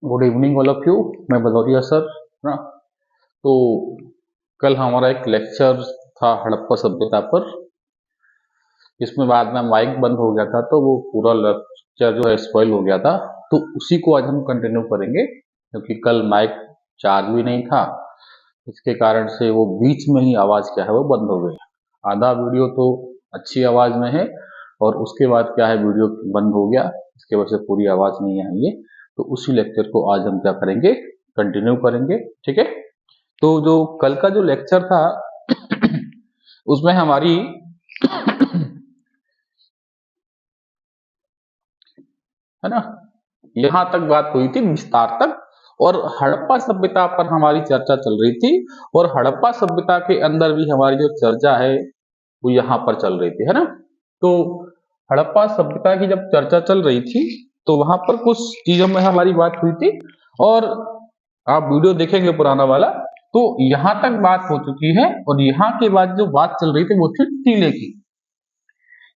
Good evening all of you. मैं Bhadauria sir ना। तो कल हमारा एक लेक्चर था हड़प्पा सभ्यता पर, जिसमें बाद में माइक बंद हो गया था तो वो पूरा लेक्चर जो है स्पॉइल हो गया था। तो उसी को आज हम कंटिन्यू करेंगे, क्योंकि कल माइक चार्ज भी नहीं था। इसके कारण से वो बीच में ही आवाज़ क्या है वो बंद हो गई। आधा वीडियो तो अच्छी आवाज़ में है और उसके बाद क्या है वीडियो बंद हो गया, इसके वजह से पूरी आवाज़ नहीं आई है। तो उसी लेक्चर को आज हम क्या करेंगे, कंटिन्यू करेंगे। ठीक है। तो जो कल का जो लेक्चर था उसमें हमारी है ना, यहाँ तक बात हुई थी विस्तार तक, और हड़प्पा सभ्यता पर हमारी चर्चा चल रही थी। और हड़प्पा सभ्यता के अंदर भी हमारी जो चर्चा है वो यहाँ पर चल रही थी, है ना। तो हड़प्पा सभ्यता की जब चर्चा चल रही थी तो वहां पर कुछ चीजों में हमारी बात हुई थी, और आप वीडियो देखेंगे पुराना वाला तो यहाँ तक बात हो चुकी है। और यहाँ के बाद जो बात चल रही थी वो थी टीले की,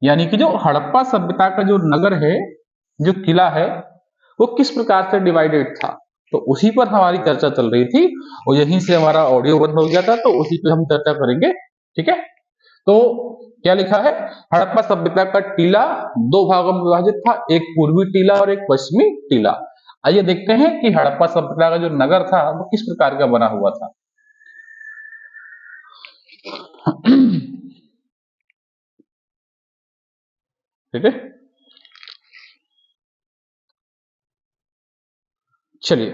यानी कि जो हड़प्पा सभ्यता का जो नगर है, जो किला है, वो किस प्रकार से डिवाइडेड था। तो उसी पर हमारी चर्चा चल रही थी और यहीं से हमारा ऑडियो बंद हो गया था, तो उसी पे हम चर्चा करेंगे। ठीक है। तो क्या लिखा है, हड़प्पा सभ्यता का टीला दो भागों में विभाजित था, एक पूर्वी टीला और एक पश्चिमी टीला। आइए देखते हैं कि हड़प्पा सभ्यता का जो नगर था वो किस प्रकार का बना हुआ था। ठीक है, चलिए।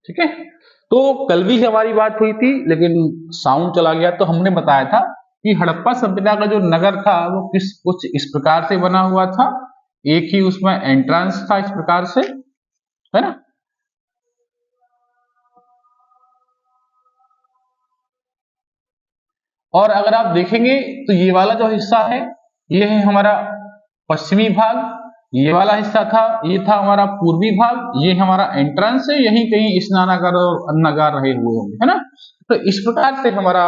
ठीक है। तो कल भी हमारी बात हुई थी लेकिन साउंड चला गया, तो हमने बताया था कि हड़प्पा सभ्यता का जो नगर था वो किस कुछ इस प्रकार से बना हुआ था। एक ही उसमें एंट्रेंस था इस प्रकार से, है ना। और अगर आप देखेंगे तो ये वाला जो हिस्सा है ये है हमारा पश्चिमी भाग, ये वाला हिस्सा था ये था हमारा पूर्वी भाग, ये हमारा एंट्रेंस है, यहीं कहीं स्नानागार और अन्नागार रहे हुए होंगे, है ना। तो इस प्रकार से हमारा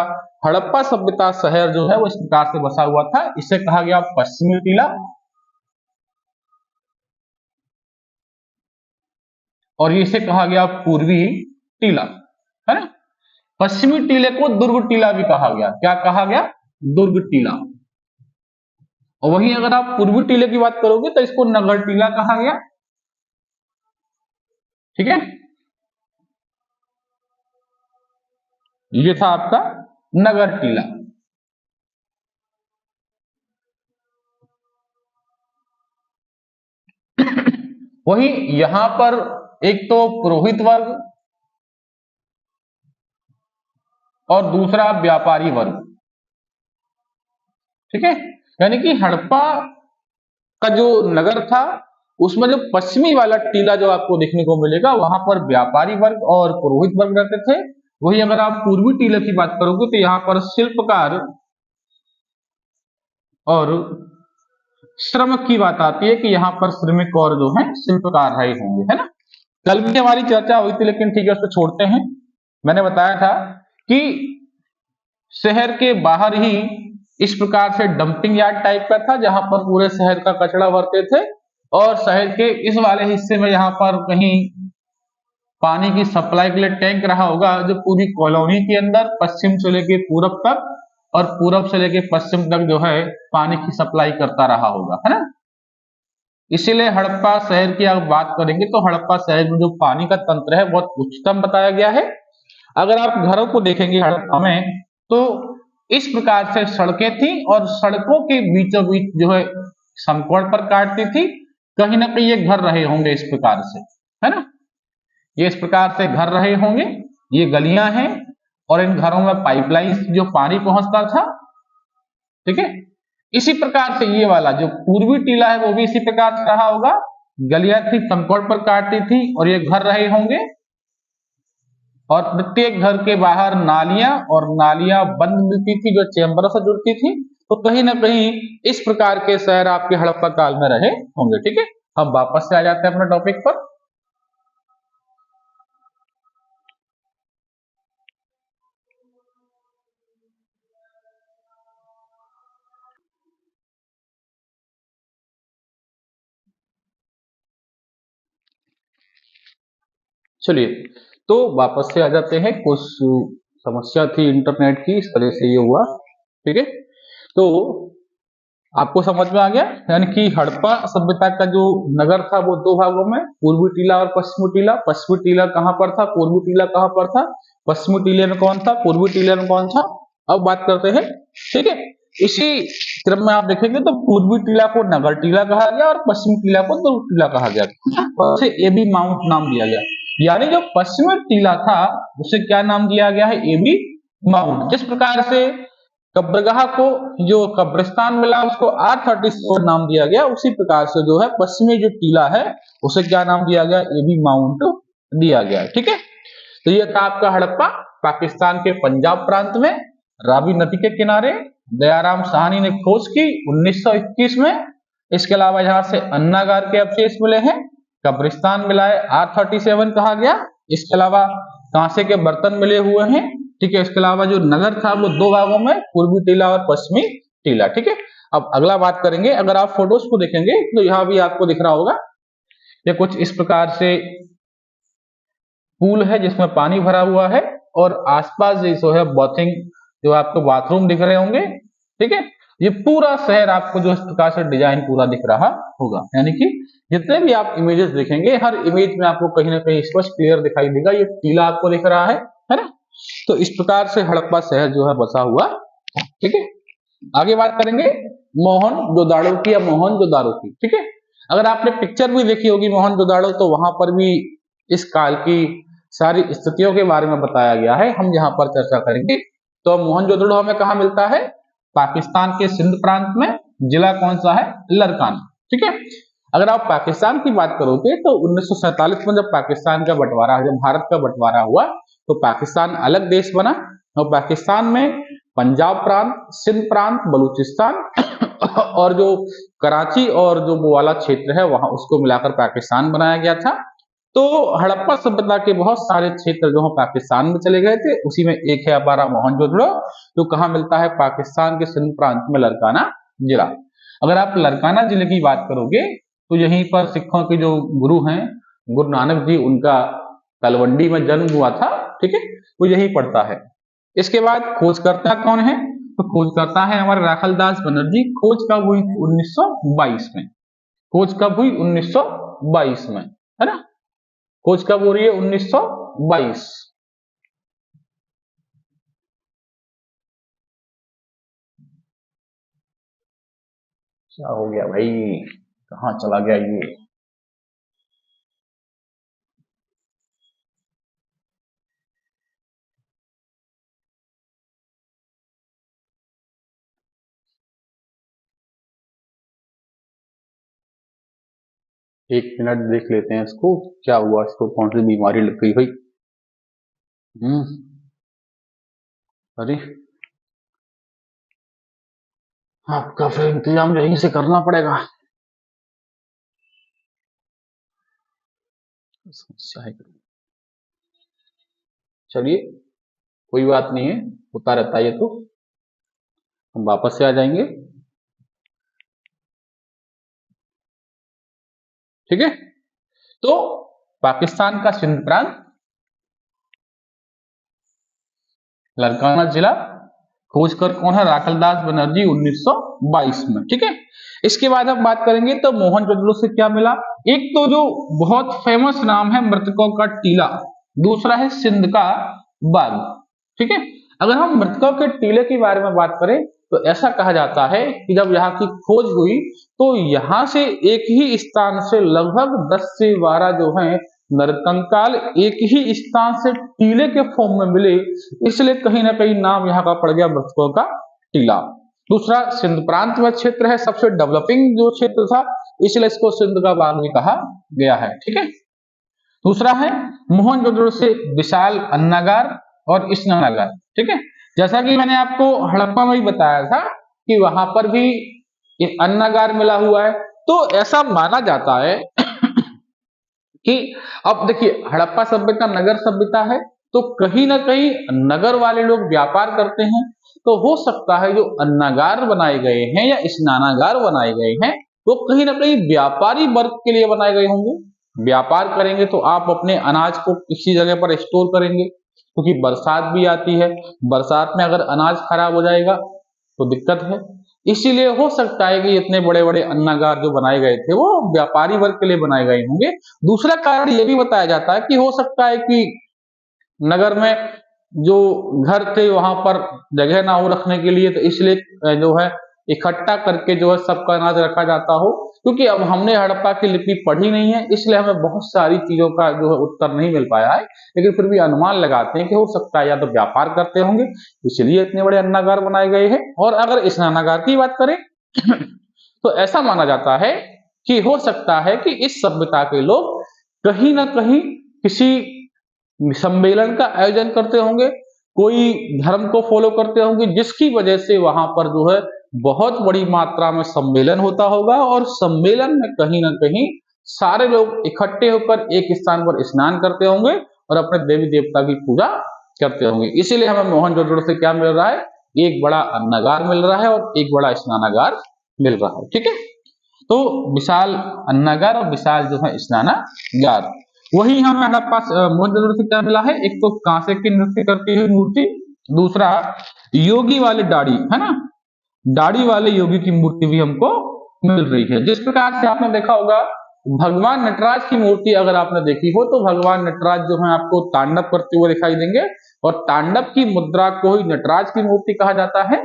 हड़प्पा सभ्यता शहर जो है वो इस प्रकार से बसा हुआ था। इसे कहा गया पश्चिमी टीला और इसे कहा गया पूर्वी टीला, है ना। पश्चिमी टीले को दुर्ग टीला भी कहा गया। क्या कहा गया? दुर्ग टीला। और वहीं अगर आप पूर्वी टीले की बात करोगे तो इसको नगर टीला कहा गया। ठीक है, ये था आपका नगर टीला। वहीं यहां पर एक तो पुरोहित वर्ग और दूसरा व्यापारी वर्ग। ठीक है, यानी कि हड़प्पा का जो नगर था उसमें जो पश्चिमी वाला टीला जो आपको देखने को मिलेगा वहां पर व्यापारी वर्ग और पुरोहित वर्ग रहते थे। वही अगर आप पूर्वी टीले की बात करोगे तो यहाँ पर शिल्पकार और श्रम की बात आती है कि यहाँ पर श्रमिक और जो है शिल्पकार रहे होंगे, है ना। कल भी हमारी चर्चा हुई थी लेकिन ठीक है उसको छोड़ते हैं। मैंने बताया था कि शहर के बाहर ही इस प्रकार से डंपिंग यार्ड टाइप का था जहां पर पूरे शहर का कचरा भरते थे, और शहर के इस वाले हिस्से में यहाँ पर कहीं पानी की सप्लाई के लिए टैंक रहा होगा जो पूरी कॉलोनी के अंदर पश्चिम से लेके पूरब तक और पूरब से लेके पश्चिम तक जो है पानी की सप्लाई करता रहा होगा, है ना। इसीलिए हड़प्पा शहर की आप बात करेंगे तो हड़प्पा शहर में जो पानी का तंत्र है बहुत उच्चतम बताया गया है। अगर आप घरों को देखेंगे हड़प्पा में तो इस प्रकार से सड़कें थी और सड़कों के बीचों बीच जो है समकोण पर काटती थी। कहीं ना कहीं ये घर रहे होंगे इस प्रकार से, है ना। ये इस प्रकार से घर रहे होंगे, ये गलियां हैं और इन घरों में पाइपलाइन जो पानी पहुंचता था। ठीक है, इसी प्रकार से ये वाला जो पूर्वी टीला है वो भी इसी प्रकार से रहा होगा। गलियां थी समकोण पर काटती थी और ये घर रहे होंगे, और प्रत्येक घर के बाहर नालियां और नालियां बंद मिलती थी जो चैम्बरों से जुड़ती थी। तो कहीं ना कहीं इस प्रकार के शहर आपके हड़प्पा काल में रहे होंगे। ठीक है, हम वापस से आ जाते हैं अपने टॉपिक पर। चलिए, तो वापस से आ जाते हैं। कुछ समस्या थी इंटरनेट की, इस तरह से ये हुआ। ठीक है, तो आपको समझ में आ गया। यानी कि हड़प्पा सभ्यता का जो नगर था वो दो भागों में, पूर्वी टीला और पश्चिमी टीला। पश्चिमी टीला कहाँ पर था, पूर्वी टीला कहाँ पर था, पश्चिमी टीले में कौन था, पूर्वी टीले में कौन था, अब बात करते हैं। ठीक है, इसी क्रम में आप देखेंगे तो पूर्वी टीला को नगर टीला कहा गया और पश्चिमी टीला को दुर्ग टीला कहा गया, और उसे एबी माउंट नाम दिया गया। यानी जो पश्चिमी टीला था उसे क्या नाम दिया गया है, एबी माउंट। जिस प्रकार से कब्रगाह को जो कब्रिस्तान मिला उसको R37 नाम दिया गया, उसी प्रकार से जो है पश्चिमी जो टीला है उसे क्या नाम दिया गया, एबी माउंट दिया गया। ठीक है, तो ये था आपका हड़प्पा, पाकिस्तान के पंजाब प्रांत में, रावी नदी के किनारे। दयाराम साहनी ने खोज की 1921 में। इसके अलावा यहाँ से अन्नागार के अवशेष मिले हैं, कब्रिस्तान मिला है, R37 कहा गया। इसके अलावा कांसे के बर्तन मिले हुए हैं। ठीक है, इसके अलावा जो नगर था वो दो भागों में, पूर्वी टीला और पश्चिमी टीला। ठीक है, अब अगला बात करेंगे। अगर आप फोटोज को देखेंगे तो यहाँ भी आपको दिख रहा होगा, ये कुछ इस प्रकार से पूल है जिसमें पानी भरा हुआ है, और आसपास जो है बाथिंग, जो आपको बाथरूम दिख रहे होंगे। ठीक है, ये पूरा शहर आपको जो इस प्रकार से डिजाइन पूरा दिख रहा होगा। यानी कि जितने भी आप इमेजेस देखेंगे, हर इमेज में आपको कहीं ना कहीं स्पष्ट क्लियर दिखाई देगा, ये टीला आपको दिख रहा है ना। तो इस प्रकार से हड़प्पा शहर जो है बसा हुआ। ठीक है, आगे बात करेंगे मोहनजोदाड़ो की या मोहनजोदारो की। ठीक है, अगर आपने पिक्चर भी देखी होगी मोहनजोदाड़ो, तो वहां पर भी इस काल की सारी स्थितियों के बारे में बताया गया है, हम यहाँ पर चर्चा करेंगे। तो मोहनजोदड़ो हमें कहाँ मिलता है, पाकिस्तान के सिंध प्रांत में, जिला कौन सा है, लरकाना। ठीक है, अगर आप पाकिस्तान की बात करोगे तो 1947 में जब पाकिस्तान का बंटवारा, जब भारत का बंटवारा हुआ, तो पाकिस्तान अलग देश बना, और पाकिस्तान में पंजाब प्रांत, सिंध प्रांत, बलूचिस्तान और जो कराची और जो वो वाला क्षेत्र है वहां, उसको मिलाकर पाकिस्तान बनाया गया था। तो हड़प्पा सभ्यता के बहुत सारे क्षेत्र जो है पाकिस्तान में चले गए थे, उसी में एक है हमारा मोहनजोदड़ो, जो कहाँ मिलता है, पाकिस्तान के सिंध प्रांत में, लरकाना जिला। अगर आप लरकाना जिले की बात करोगे तो यहीं पर सिखों के जो गुरु हैं, गुरु नानक जी, उनका तलवंडी में जन्म हुआ था। ठीक है, वो यही पड़ता है। इसके बाद खोजकर्ता कौन है, तो खोजकर्ता है हमारे राखलदास बनर्जी। खोज कब हुई, 1922 में। खोज कब हुई, 1922 में, है ना। खोज कब हो रही है, 1922। क्या हो गया भाई, कहाँ चला गया ये। एक मिनट देख लेते हैं इसको, क्या हुआ, इसको कौन सी बीमारी लग गई भाई। अरे आपका फिर इंतजाम यहीं से करना पड़ेगा। समस्या है, चलिए कोई बात नहीं है, होता रहता है ये तो, हम वापस से आ जाएंगे। ठीक है, तो पाकिस्तान का सिंध प्रांत, लरकाना जिला, खोजकर कौन है, राखलदास बनर्जी, 1922 में। ठीक है, इसके बाद हम बात करेंगे तो मोहनजोदड़ो से क्या मिला। एक तो जो बहुत फेमस नाम है मृतकों का टीला, दूसरा है सिंध का बाग। ठीक है, अगर हम मृतकों के टीले के बारे में बात करें तो ऐसा कहा जाता है कि जब यहाँ की खोज हुई तो यहाँ से एक ही स्थान से लगभग 10 से 12 जो है नरकंकाल एक ही स्थान से टीले के फॉर्म में मिले, इसलिए कहीं ना कहीं नाम यहाँ का पड़ गया मृतकों का टीला। दूसरा, सिंध प्रांत में क्षेत्र है, सबसे डेवलपिंग जो क्षेत्र था, इसलिए इसको सिंध का बाग भी कहा गया है। ठीक है, दूसरा है मोहनजोदड़ो से विशाल अन्नागार और स्नानागार। ठीक है, जैसा कि मैंने आपको हड़प्पा में ही बताया था कि वहां पर भी अन्नागार मिला हुआ है, तो ऐसा माना जाता है कि अब देखिए हड़प्पा सभ्यता नगर सभ्यता है, तो कहीं ना कहीं नगर वाले लोग व्यापार करते हैं, तो हो सकता है जो अन्नागार बनाए गए हैं या स्नानागार बनाए गए हैं वो कहीं ना कहीं व्यापारी वर्ग के लिए बनाए गए होंगे। व्यापार करेंगे तो आप अपने अनाज को किसी जगह पर स्टोर करेंगे, क्योंकि बरसात भी आती है, बरसात में अगर अनाज खराब हो जाएगा तो दिक्कत है। इसीलिए हो सकता है कि इतने बड़े बड़े अन्नागार जो बनाए गए थे वो व्यापारी वर्ग के लिए बनाए गए होंगे। दूसरा कारण ये भी बताया जाता है कि हो सकता है कि नगर में जो घर थे वहां पर जगह ना हो रखने के लिए, तो इसलिए जो है इकट्ठा करके जो है सबका अनाज रखा जाता हो। क्योंकि अब हमने हड़प्पा की लिपि पढ़ी नहीं है, इसलिए हमें बहुत सारी चीजों का जो है उत्तर नहीं मिल पाया है, लेकिन फिर भी अनुमान लगाते हैं कि हो सकता है या तो व्यापार करते होंगे, इसलिए इतने बड़े अन्नागार बनाए गए हैं। और अगर इस अन्नागार की बात करें तो ऐसा माना जाता है कि हो सकता है कि इस सभ्यता के लोग कहीं ना कहीं किसी सम्मेलन का आयोजन करते होंगे, कोई धर्म को फॉलो करते होंगे, जिसकी वजह से वहां पर जो है बहुत बड़ी मात्रा में सम्मेलन होता होगा, और सम्मेलन में कहीं ना कहीं सारे लोग इकट्ठे होकर एक स्थान पर स्नान करते होंगे और अपने देवी देवता की पूजा करते होंगे। इसीलिए हमें मोहनजोदड़ो से क्या मिल रहा है, एक बड़ा अन्नागार मिल रहा है और एक बड़ा स्नानागार मिल रहा है। ठीक है, तो विशाल अन्नागार और विशाल जो है स्नानागार। वही हमें हड़प्पा मोहनजोदड़ो से क्या मिला है, एक तो कांसे की नृत्य करती हुई मूर्ति, दूसरा योगी वाले दाढ़ी, है ना, दाढ़ी वाले योगी की मूर्ति भी हमको मिल रही है। जिस प्रकार से आपने देखा होगा भगवान नटराज की मूर्ति अगर आपने देखी हो, तो भगवान नटराज जो है आपको तांडव करते हुए दिखाई देंगे, और तांडव की मुद्रा को ही नटराज की मूर्ति कहा जाता है।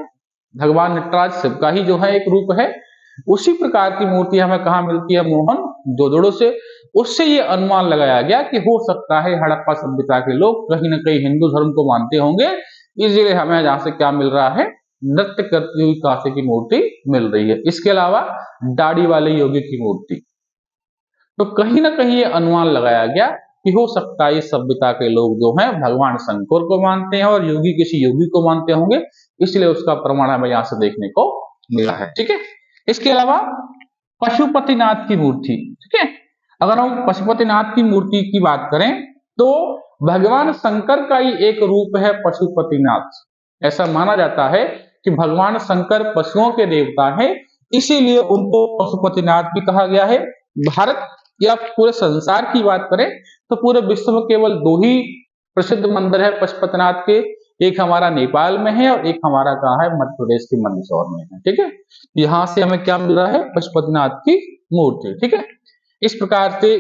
भगवान नटराज शिव का ही जो है एक रूप है। उसी प्रकार की मूर्ति हमें कहाँ मिलती है, मोहनजोदड़ो से। उससे ये अनुमान लगाया गया कि हो सकता है हड़प्पा सभ्यता के लोग कहीं ना कहीं हिंदू धर्म को मानते होंगे, इसलिए हमें यहाँ से क्या मिल रहा है, नृत्य करती हुई कांसे की मूर्ति मिल रही है। इसके अलावा दाढ़ी वाले योगी की मूर्ति। तो कहीं ना कहीं ये अनुमान लगाया गया कि हो सकता है इस सभ्यता के लोग जो हैं भगवान शंकर को मानते हैं और योगी किसी योगी को मानते होंगे, इसलिए उसका प्रमाण हमें यहाँ से देखने को मिला है। ठीक है, इसके अलावा पशुपतिनाथ की मूर्ति। ठीक है, अगर हम पशुपतिनाथ की मूर्ति की बात करें तो भगवान शंकर का ही एक रूप है पशुपतिनाथ। ऐसा माना जाता है कि भगवान शंकर पशुओं के देवता हैं, इसीलिए उनको पशुपतिनाथ भी कहा गया है। भारत या पूरे संसार की बात करें तो पूरे विश्व में केवल दो ही प्रसिद्ध मंदिर है पशुपतिनाथ के, एक हमारा नेपाल में है और एक हमारा कहाँ है, मध्य प्रदेश के मंदसौर में है। ठीक है, यहाँ से हमें क्या मिल रहा है, पशुपतिनाथ की मूर्ति। ठीक है, इस प्रकार से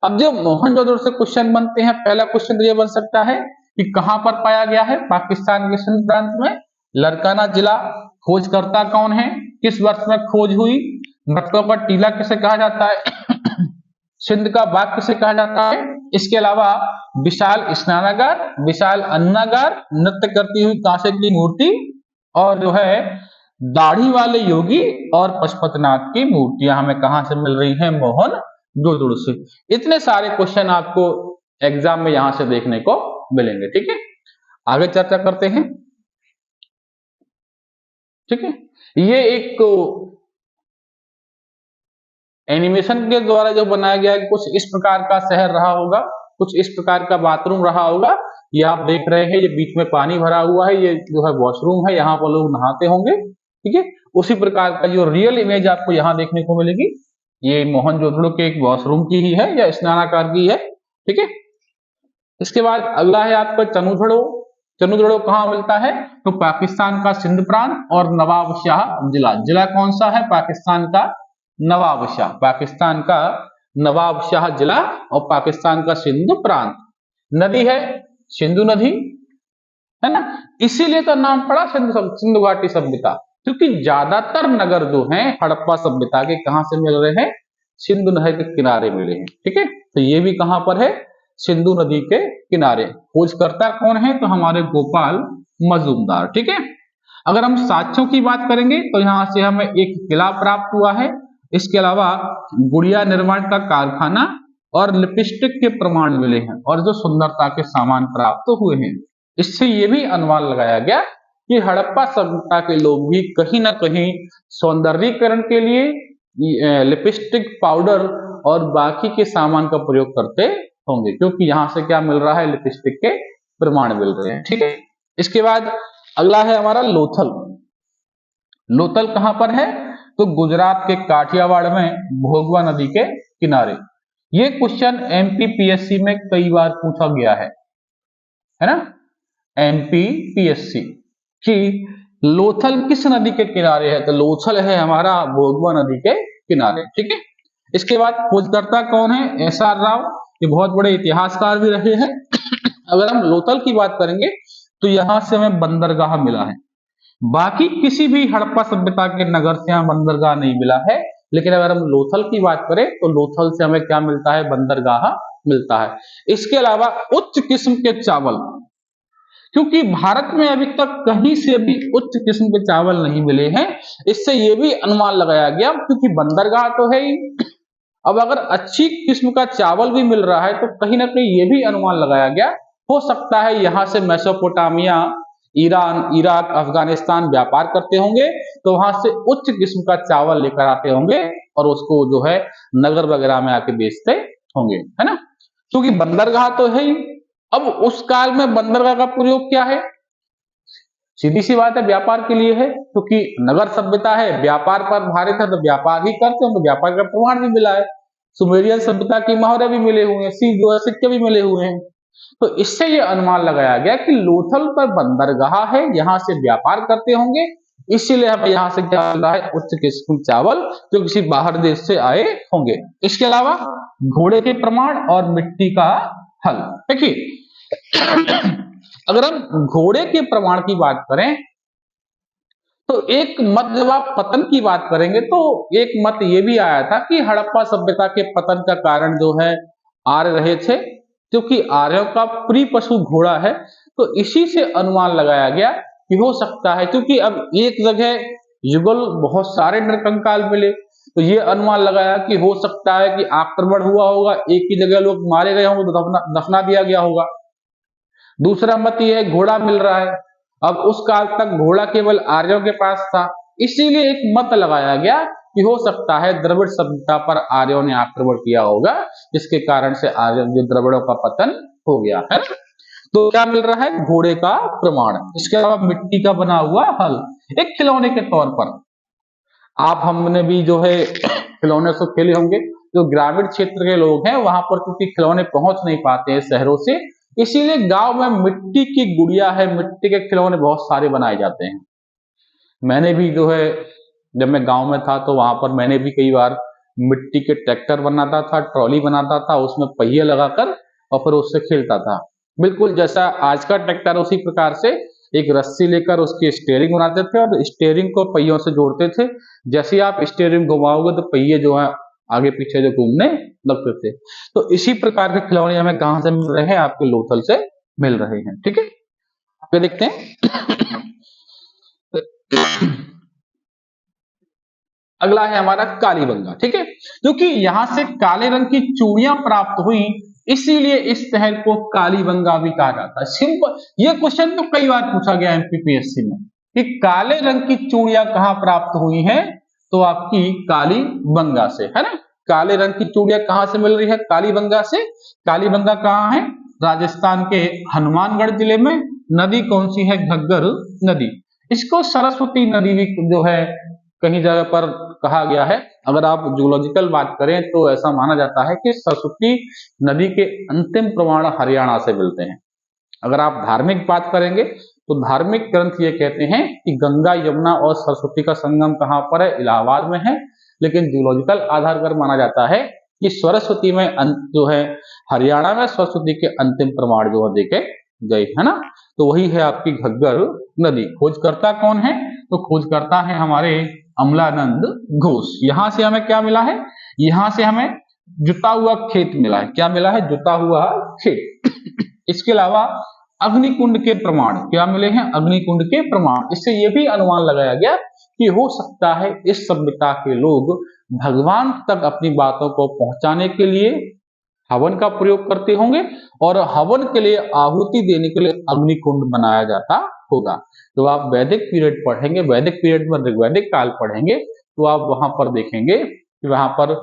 अब जो मोहनजोदड़ो से क्वेश्चन बनते हैं, पहला क्वेश्चन ये बन सकता है कि कहां पर पाया गया है, पाकिस्तान के सिंध प्रांत में। लरकाना जिला, खोजकर्ता कौन है, किस वर्ष में खोज हुई, मटकों का टीला किसे कहा जाता है, सिंध का बाग किसे कहा जाता है। इसके अलावा विशाल स्नानागार, विशाल अन्नागार, नृत्य करती हुई कांसे की मूर्ति, और जो है दाढ़ी वाले योगी और पशुपतिनाथ की मूर्तियां हमें कहां से मिल रही हैं, मोहनजोदड़ो से। इतने सारे क्वेश्चन आपको एग्जाम में यहां से देखने को मिलेंगे। ठीक है, आगे चर्चा करते हैं। ठीक है, ये एक एनिमेशन के द्वारा जो बनाया गया है, कुछ इस प्रकार का शहर रहा होगा, कुछ इस प्रकार का बाथरूम रहा होगा। ये आप देख रहे हैं, ये बीच में पानी भरा हुआ है, ये जो है वॉशरूम है, यहाँ पर लोग नहाते होंगे। ठीक है, उसी प्रकार का जो रियल इमेज आपको यहाँ देखने को मिलेगी, ये मोहनजोदड़ो के एक वॉशरूम की ही है या स्नानागार की है। ठीक है, इसके बाद अगला है आपका चनुधड़ो। चनुधड़ो कहाँ मिलता है, तो पाकिस्तान का सिंध प्रांत और नवाबशाह जिला। जिला कौन सा है, पाकिस्तान का नवाबशाह, पाकिस्तान का नवाबशाह जिला और पाकिस्तान का सिंधु प्रांत। नदी है सिंधु नदी, है ना, इसीलिए तो नाम पड़ा सिंधु घाटी सभ्यता, क्योंकि ज्यादातर नगर जो हैं हड़प्पा सभ्यता के कहां से मिल रहे हैं, सिंधु नहर के किनारे मिले हैं। ठीक है, तो ये भी कहां पर है, सिंधु नदी के किनारे। खोजकर्ता कौन है, तो हमारे गोपाल मजूमदार। ठीक है, अगर हम साक्ष्यों की बात करेंगे तो यहां से हमें एक किला प्राप्त हुआ है। इसके अलावा गुड़िया निर्माण का कारखाना और लिपस्टिक के प्रमाण मिले हैं, और जो सुंदरता के सामान प्राप्त हुए हैं। इससे ये भी अनुमान लगाया गया कि हड़प्पा सभ्यता के लोग भी कहीं ना कहीं सौंदर्यीकरण के लिए लिपस्टिक, पाउडर और बाकी के सामान का प्रयोग करते होंगे, क्योंकि यहाँ से क्या मिल रहा है, लिपस्टिक के प्रमाण मिल रहे हैं। ठीक है, इसके बाद अगला है हमारा लोथल। लोथल कहां पर है, तो गुजरात के काठियावाड़ में भोगवा नदी के किनारे। ये क्वेश्चन एमपीपीएससी में कई बार पूछा गया है ना, एमपीपीएससी कि लोथल किस नदी के किनारे है, तो लोथल है हमारा भोगवा नदी के किनारे, ठीक है। इसके बाद खोजकर्ता कौन है, एस.आर. राव, ये बहुत बड़े इतिहासकार भी रहे हैं। अगर हम लोथल की बात करेंगे तो यहां से हमें बंदरगाह मिला है, बाकी किसी भी हड़प्पा सभ्यता के नगर से यहाँ बंदरगाह नहीं मिला है, लेकिन अगर हम लोथल की बात करें तो लोथल से हमें क्या मिलता है, बंदरगाह मिलता है। इसके अलावा उच्च किस्म के चावल, क्योंकि भारत में अभी तक कहीं से भी उच्च किस्म के चावल नहीं मिले हैं, इससे यह भी अनुमान लगाया गया, क्योंकि बंदरगाह तो है ही, अब अगर अच्छी किस्म का चावल भी मिल रहा है तो कहीं ना कहीं यह भी अनुमान लगाया गया, हो सकता है यहां से मेसोपोटामिया, ईरान, इराक, अफगानिस्तान व्यापार करते होंगे, तो वहां से उच्च किस्म का चावल लेकर आते होंगे और उसको जो है नगर वगैरह में आके बेचते होंगे, है ना, क्योंकि बंदरगाह तो है ही। अब उस काल में बंदरगाह का प्रयोग क्या है, सीधी सी बात है, व्यापार के लिए है, क्योंकि नगर सभ्यता है, व्यापार पर आधारित है, तो व्यापार ही करते हैं, तो व्यापार का प्रमाण भी मिला है। सुमेरियन सभ्यता की मोहरें भी मिले हुए हैं, सिक्के भी मिले हुए हैं, तो इससे ये अनुमान लगाया गया कि लोथल पर बंदरगाह है, यहां से व्यापार करते होंगे, इसीलिए हमें यहां से क्या मिल रहा है, उच्च किस्म चावल जो किसी बाहर देश से आए होंगे। इसके अलावा घोड़े के प्रमाण और मिट्टी का हल, देखिए अगर हम घोड़े के प्रमाण की बात करें तो एक मत, जब आप पतन की बात करेंगे तो एक मत ये भी आया था कि हड़प्पा सभ्यता के पतन का कारण जो है आर्य रहे थे, क्योंकि आर्यों का प्रिय पशु घोड़ा है, तो इसी से अनुमान लगाया गया कि हो सकता है, क्योंकि अब एक जगह युगल बहुत सारे नरकंकाल मिले, तो ये अनुमान लगाया कि हो सकता है कि आक्रमण हुआ होगा, एक ही जगह लोग मारे गए होंगे तो दफना दिया गया होगा। दूसरा मत यह है घोड़ा मिल रहा है, अब उस काल तक घोड़ा केवल आर्यों के पास था, इसीलिए एक मत लगाया गया कि हो सकता है द्रविड़ सभ्यता पर आर्यों ने आक्रमण किया होगा, जिसके कारण से आर्य जो द्रविड़ों का पतन हो गया है। तो क्या मिल रहा है, घोड़े का प्रमाण। इसके अलावा मिट्टी का बना हुआ हल, एक खिलौने के तौर पर आप हमने भी जो है खिलौने से खेले होंगे, जो ग्रामीण क्षेत्र के लोग हैं वहां पर क्योंकि खिलौने पहुंच नहीं पाते हैं शहरों से, इसीलिए गांव में मिट्टी की गुड़िया है, मिट्टी के खिलौने बहुत सारे बनाए जाते हैं। मैंने भी जो है जब मैं गांव में था तो वहां पर मैंने भी कई बार मिट्टी के ट्रैक्टर बनाता था, ट्रॉली बनाता था, उसमें पहिए लगाकर और फिर उससे खेलता था, बिल्कुल जैसा आज का ट्रैक्टर, उसी प्रकार से एक रस्सी लेकर उसकी स्टीयरिंग बनाते थे और स्टीयरिंग को पहियों से जोड़ते थे, जैसे ही आप स्टीयरिंग घुमाओगे तो पहिए जो है आगे पीछे जो घूमने लगते थे। तो इसी प्रकार के खिलौने हमें कहां से मिल रहे हैं, आपके लोथल से मिल रहे हैं, ठीक है। आगे देखते हैं अगला है हमारा कालीबंगा, ठीक है, क्योंकि यहां से काले रंग की चूड़ियां प्राप्त हुई, इसीलिए इस शहर को कालीबंगा भी कहा जाता है। सिंपल, ये क्वेश्चन तो कई बार पूछा गया एमपीपीएससी में कि काले रंग की चूड़ियां कहां प्राप्त हुई हैं, तो आपकी कालीबंगा से, है ना। काले रंग की चूड़ियां कहां से मिल रही है, कालीबंगा से। कालीबंगा कहां है, राजस्थान के हनुमानगढ़ जिले में। नदी कौन सी है, घग्गर नदी। इसको सरस्वती नदी भी जो है कहीं जगह पर कहा गया है। अगर आप जूलॉजिकल बात करें तो ऐसा माना जाता है कि सरस्वती नदी के अंतिम प्रमाण हरियाणा से मिलते हैं। अगर आप धार्मिक बात करेंगे तो धार्मिक ग्रंथ ये कहते हैं कि गंगा, यमुना और सरस्वती का संगम कहां पर है, इलाहाबाद में है, लेकिन जूलॉजिकल आधार पर माना जाता है कि सरस्वती में जो है हरियाणा में सरस्वती के अंतिम प्रमाण जो है देखे गए, है ना। तो वही है आपकी घग्गर नदी। खोजकर्ता कौन है, तो खोजकर्ता है हमारे अमलानंद घोष। यहां से हमें क्या मिला है, यहां से हमें जुता हुआ खेत मिला है। क्या मिला है, जुता हुआ खेत। इसके अलावा अग्निकुंड के प्रमाण क्या मिले हैं, अग्निकुंड के प्रमाण। इससे यह भी अनुमान लगाया गया कि हो सकता है इस सभ्यता के लोग भगवान तक अपनी बातों को पहुंचाने के लिए हवन का प्रयोग करते होंगे, और हवन के लिए आहुति देने के लिए अग्निकुंड बनाया जाता होगा। तो आप वैदिक पीरियड पढ़ेंगे, वैदिक पीरियड में ऋग्वैदिक काल पढ़ेंगे, तो आप वहां पर देखेंगे कि वहां पर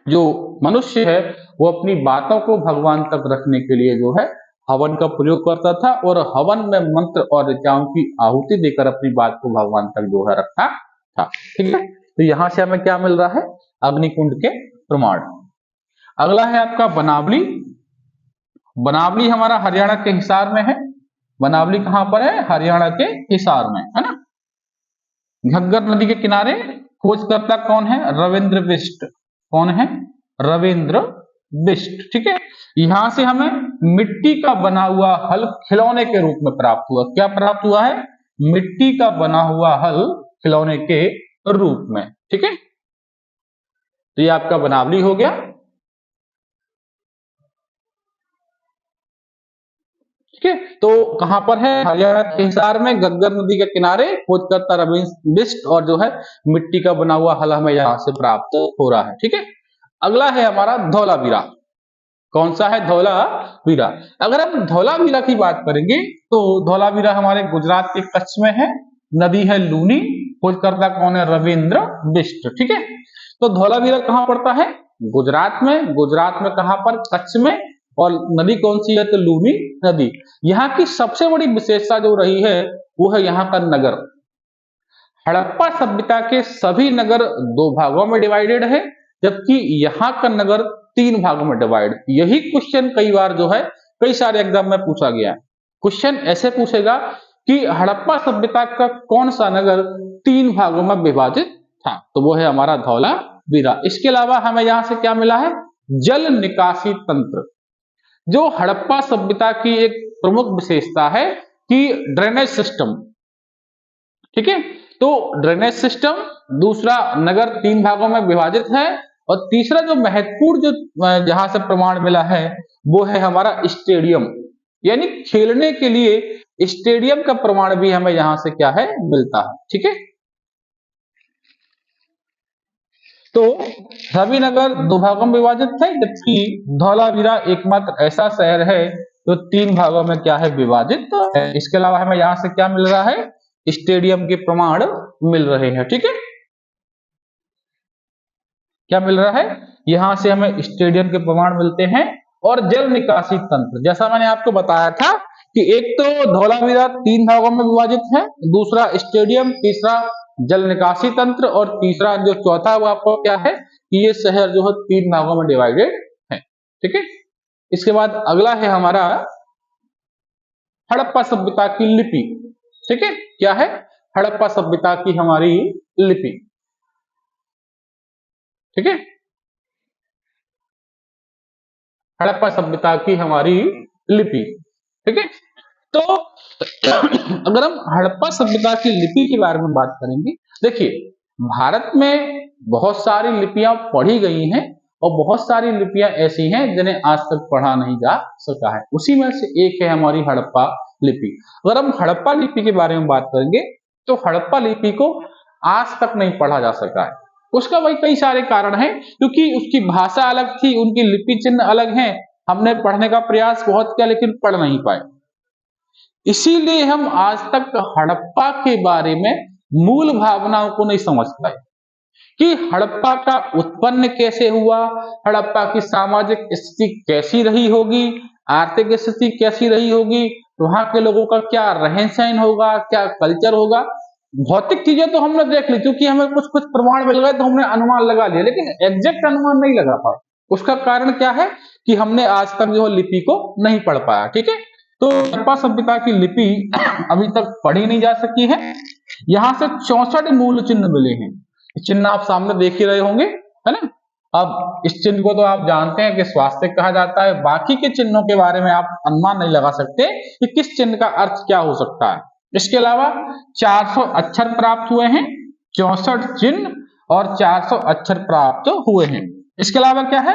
जो मनुष्य है वो अपनी बातों को भगवान तक रखने के लिए जो है हवन का प्रयोग करता था, और हवन में मंत्र और ऋचाओं की आहुति देकर अपनी बात को भगवान तक जो है रखता था, ठीक है। तो यहां से हमें क्या मिल रहा है, अग्निकुंड के प्रमाण। अगला है आपका बनावली। बनावली हमारा हरियाणा के हिसार में है। बनावली कहां पर है? हरियाणा के हिसार में, है ना। घग्गर नदी के किनारे। खोजकर्ता कौन है? रविंद्र बिष्ट। कौन है? रविंद्र बिष्ट। ठीक है। यहां से हमें मिट्टी का बना हुआ हल खिलौने के रूप में प्राप्त हुआ। क्या प्राप्त हुआ है? मिट्टी का बना हुआ हल खिलौने के रूप में। ठीक है, तो ये आपका बनावली हो गया। ठीक है, तो कहां पर है? हरियाणा के हिसार में, गग्गर नदी के किनारे। खोजकर्ता रविंद्र बिष्ट और जो है मिट्टी का बना हुआ हल हमें यहां से प्राप्त हो रहा है। ठीक है, अगला है हमारा धौलावीरा। कौन सा है? धौलावीरा। अगर हम धौलावीरा की बात करेंगे तो धौलावीरा हमारे गुजरात के कच्छ में है। नदी है लूनी। खोजकर्ता कौन है? रविंद्र बिष्ट। ठीक है, तो धौलावीरा कहां पड़ता है? गुजरात में। गुजरात में कहां पर? कच्छ में। और नदी कौन सी है? तो लूनी नदी। यहाँ की सबसे बड़ी विशेषता जो रही है वो है यहाँ का नगर। हड़प्पा सभ्यता के सभी नगर दो भागों में डिवाइडेड है, जबकि यहाँ का नगर तीन भागों में डिवाइड। यही क्वेश्चन कई बार जो है कई सारे एग्जाम में पूछा गया है। क्वेश्चन ऐसे पूछेगा कि हड़प्पा सभ्यता का कौन सा नगर तीन भागों में विभाजित था, तो वो है हमारा धौलावीरा। इसके अलावा हमें यहाँ से क्या मिला है? जल निकासी तंत्र। जो हड़प्पा सभ्यता की एक प्रमुख विशेषता है कि ड्रेनेज सिस्टम। ठीक है, तो ड्रेनेज सिस्टम। दूसरा, नगर तीन भागों में विभाजित है। और तीसरा जो महत्वपूर्ण जो जहां से प्रमाण मिला है वो है हमारा स्टेडियम, यानी खेलने के लिए स्टेडियम का प्रमाण भी हमें यहां से क्या है? मिलता है। ठीक है, तो सभी नगर दो भागों में विभाजित है, जबकि धौलावीरा एकमात्र ऐसा शहर है जो तीन भागों में क्या है? विभाजित है। इसके अलावा हमें यहाँ से क्या मिल रहा है? स्टेडियम के प्रमाण मिल रहे हैं। ठीक है, क्या मिल रहा है? यहां से हमें स्टेडियम के प्रमाण मिलते हैं। और जल निकासी तंत्र, जैसा मैंने आपको बताया था कि एक तो धौलावीरा तीन भागों में विभाजित है, दूसरा स्टेडियम, तीसरा जल निकासी तंत्र, और तीसरा जो चौथा वो आपको क्या है कि ये शहर जो है तीन भागों में डिवाइडेड है। ठीक है, इसके बाद अगला है हमारा हड़प्पा सभ्यता की लिपि। ठीक है, क्या है? हड़प्पा सभ्यता की हमारी लिपि। ठीक है, हड़प्पा सभ्यता की हमारी लिपि। ठीक है, तो अगर हम हड़प्पा सभ्यता की लिपि के बारे में बात करेंगे, देखिए भारत में बहुत सारी लिपियां पढ़ी गई हैं और बहुत सारी लिपियां ऐसी हैं जिन्हें आज तक पढ़ा नहीं जा सका है। उसी में से एक है हमारी हड़प्पा लिपि। अगर हम हड़प्पा लिपि के बारे में बात करेंगे तो हड़प्पा लिपि को आज तक नहीं पढ़ा जा सका है। उसका भाई कई सारे कारण हैं, क्योंकि उसकी भाषा अलग थी, उनकी लिपि चिन्ह अलग हैं। हमने पढ़ने का प्रयास बहुत किया लेकिन पढ़ नहीं पाए। इसीलिए हम आज तक हड़प्पा के बारे में मूल भावनाओं को नहीं समझ पाए कि हड़प्पा का उत्पन्न कैसे हुआ, हड़प्पा की सामाजिक स्थिति कैसी रही होगी, आर्थिक स्थिति कैसी रही होगी, वहां के लोगों का क्या रहन सहन होगा, क्या कल्चर होगा। भौतिक चीजें तो हमने देख ली, क्योंकि हमें कुछ कुछ प्रमाण मिल गए तो हमने अनुमान लगा लिया, लेकिन एग्जैक्ट अनुमान नहीं लगा पाए। उसका कारण क्या है कि हमने आज तक जो लिपि को नहीं पढ़ पाया। ठीक है, तो हड़प्पा सभ्यता की लिपि अभी तक पढ़ी नहीं जा सकी है। यहां से 64 मूल चिन्ह मिले हैं। चिन्ह आप सामने देख ही रहे होंगे, है ना। अब इस चिन्ह को तो आप जानते हैं कि स्वास्तिक कहा जाता है। बाकी के चिन्हों के बारे में आप अनुमान नहीं लगा सकते कि किस चिन्ह का अर्थ क्या हो सकता है। इसके अलावा 400 अक्षर प्राप्त हुए हैं, 64 चिन्ह और 400 अक्षर प्राप्त हुए हैं। इसके अलावा क्या है?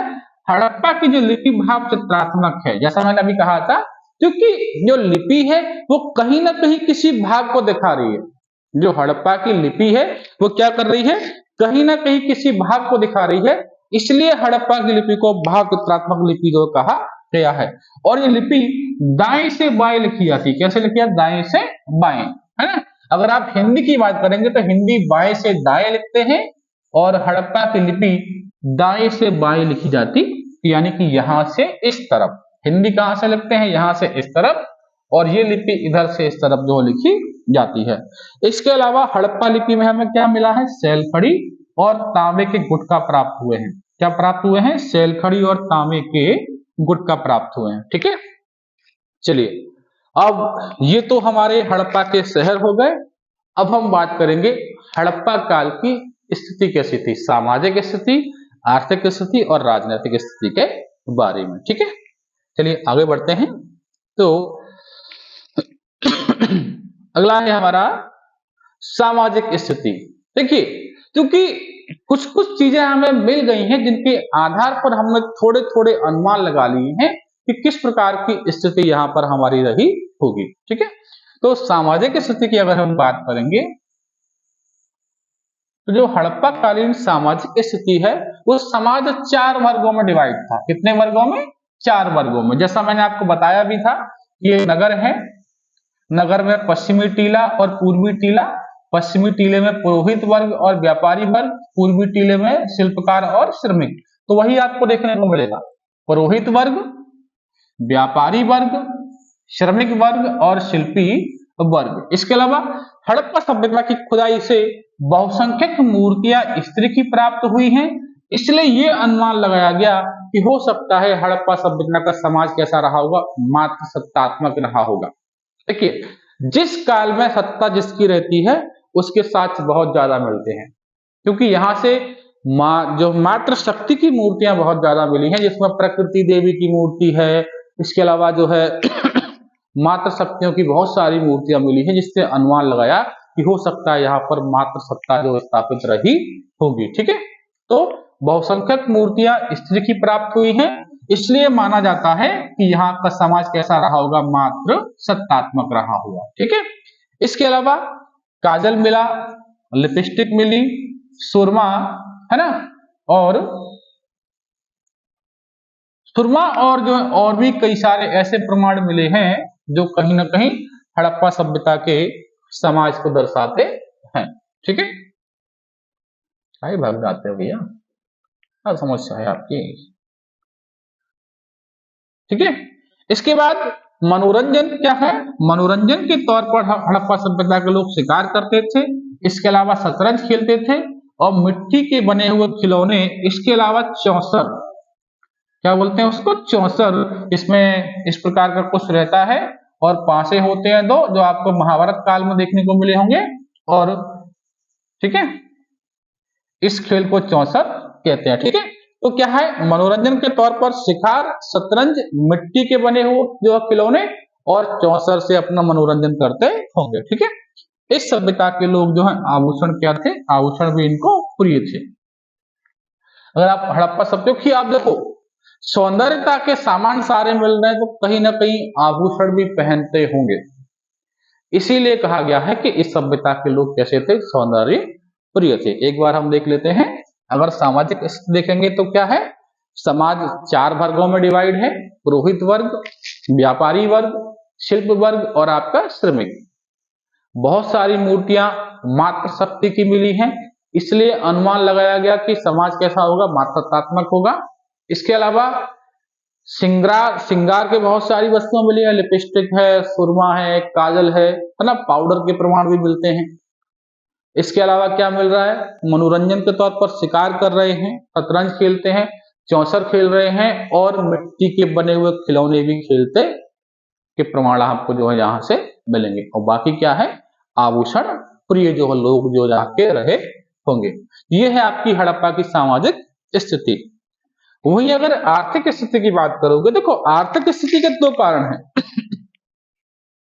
हड़प्पा की जो लिपि भाव चित्रात्मक है, जैसा मैंने अभी कहा था, क्योंकि जो लिपि है वो कहीं ना कहीं किसी भाग को दिखा रही है। जो हड़प्पा की लिपि है वो क्या कर रही है? कहीं ना कहीं किसी भाग को दिखा रही है। इसलिए हड़प्पा की लिपि को भाव चित्रात्मक लिपि जो कहा गया है। और ये लिपि दाएं से बाएं लिखी जाती है। कैसे लिखी है? दाएं से बाएं, है ना। अगर आप हिंदी की बात करेंगे तो हिंदी बाएं से दाएं लिखते हैं और हड़प्पा की लिपि दाएं से बाएं लिखी जाती, यानी कि यहां से इस तरफ। हिंदी कहां से लिखते हैं? यहां से इस तरफ, और ये लिपि इधर से इस तरफ जो लिखी जाती है। इसके अलावा हड़प्पा लिपि में हमें क्या मिला है? शैलखड़ी और तांबे के गुटका प्राप्त हुए हैं। क्या प्राप्त हुए हैं? शैलखड़ी और तांबे के गुटका प्राप्त हुए हैं। ठीक है, चलिए अब ये तो हमारे हड़प्पा के शहर हो गए। अब हम बात करेंगे हड़प्पा काल की स्थिति कैसी थी, सामाजिक स्थिति, आर्थिक स्थिति और राजनीतिक स्थिति के बारे में। ठीक है, चलिए आगे बढ़ते हैं। तो अगला है हमारा सामाजिक स्थिति। देखिए, क्योंकि कुछ कुछ चीजें हमें मिल गई हैं जिनके आधार पर हमने थोड़े थोड़े अनुमान लगा लिए हैं कि किस प्रकार की स्थिति यहाँ पर हमारी रही होगी। ठीक है, तो सामाजिक स्थिति की अगर हम बात करेंगे तो जो हड़प्पा कालीन सामाजिक स्थिति है वो समाज 4 वर्गों में डिवाइड था। कितने वर्गों में? 4 वर्गों में। जैसा मैंने आपको बताया भी था, ये नगर है, नगर में पश्चिमी टीला और पूर्वी टीला। पश्चिमी टीले में पुरोहित वर्ग और व्यापारी वर्ग, पूर्वी टीले में शिल्पकार और श्रमिक। तो वही आपको देखने को मिलेगा, पुरोहित वर्ग, व्यापारी वर्ग, श्रमिक वर्ग और शिल्पी वर्ग। इसके अलावा हड़प्पा सभ्यता की खुदाई से बहुसंख्यक मूर्तियां इस तरह की प्राप्त हुई हैं, इसलिए ये अनुमान लगाया गया कि हो सकता है हड़प्पा सभ्यता का समाज कैसा रहा होगा, मात्र सत्तात्मक रहा होगा। देखिए, जिस काल में सत्ता जिसकी रहती है उसके साक्ष्य बहुत ज्यादा मिलते हैं, क्योंकि यहाँ से जो मात्र शक्ति की मूर्तियां बहुत ज्यादा मिली हैं, जिसमें प्रकृति देवी की मूर्ति है, इसके अलावा जो है मात्र शक्तियों की बहुत सारी मूर्तियां मिली हैं, जिससे अनुमान लगाया कि हो सकता है यहाँ पर मात्र सत्ता जो स्थापित रही होगी। ठीक है, तो बहुसंख्यक मूर्तियां स्त्री की प्राप्त हुई हैं, इसलिए माना जाता है कि यहाँ का समाज कैसा रहा होगा, मात्र सत्तात्मक रहा होगा। ठीक है, इसके अलावा काजल मिला, लिपस्टिक मिली, सुरमा, है ना, और सुरमा और जो और भी कई सारे ऐसे प्रमाण मिले हैं जो कहीं ना कहीं हड़प्पा सभ्यता के समाज को दर्शाते हैं। ठीक है, भाग जाते हो भैया, क्या समस्या है आपकी? ठीक है, इसके बाद मनोरंजन क्या है? मनोरंजन के तौर पर हड़प्पा सभ्यता के लोग शिकार करते थे, इसके अलावा शतरंज खेलते थे और मिट्टी के बने हुए खिलौने, इसके अलावा चौसर, क्या बोलते हैं उसको, चौसर, इसमें इस प्रकार का कुछ रहता है और पासे होते हैं दो, जो आपको महाभारत काल में देखने को मिले होंगे। और ठीक है, इस खेल को चौसर कहते हैं। ठीक है, तो क्या है, मनोरंजन के तौर पर शिकार, शतरंज, मिट्टी के बने हुए जो खिलौने और चौसर से अपना मनोरंजन करते होंगे। ठीक है, इस सभ्यता के लोग जो है आभूषण क्या थे, आभूषण भी इनको प्रिय थे। अगर आप हड़प्पा सभ्यता की आप देखो, सौंदर्यता के सामान सारे मिल रहे हैं, तो कहीं ना कहीं आभूषण भी पहनते होंगे, इसीलिए कहा गया है कि इस सभ्यता के लोग कैसे थे, सौंदर्य प्रिय थे। एक बार हम देख लेते हैं, अगर सामाजिक देखेंगे तो क्या है, समाज 4 वर्गों में डिवाइड है, पुरोहित वर्ग, व्यापारी वर्ग, शिल्प वर्ग और आपका श्रमिक। बहुत सारी मूर्तियां मात्र शक्ति की मिली हैं, इसलिए अनुमान लगाया गया कि समाज कैसा होगा, मात्रात्मक होगा। इसके अलावा श्रृंगार के बहुत सारी वस्तुएं मिली है, लिपस्टिक है, सुरमा है, काजल है ना, पाउडर के प्रमाण भी मिलते हैं। इसके अलावा क्या मिल रहा है, मनोरंजन के तौर पर शिकार कर रहे हैं, शतरंज खेलते हैं, चौसर खेल रहे हैं और मिट्टी के बने हुए खिलौने भी खेलते के प्रमाण आपको जो है यहाँ से मिलेंगे। और बाकी क्या है, आभूषण प्रिय जो लोग जो जाके रहे होंगे। ये है आपकी हड़प्पा की सामाजिक स्थिति। वही अगर आर्थिक स्थिति की बात करोगे, देखो आर्थिक स्थिति के 2 कारण हैं।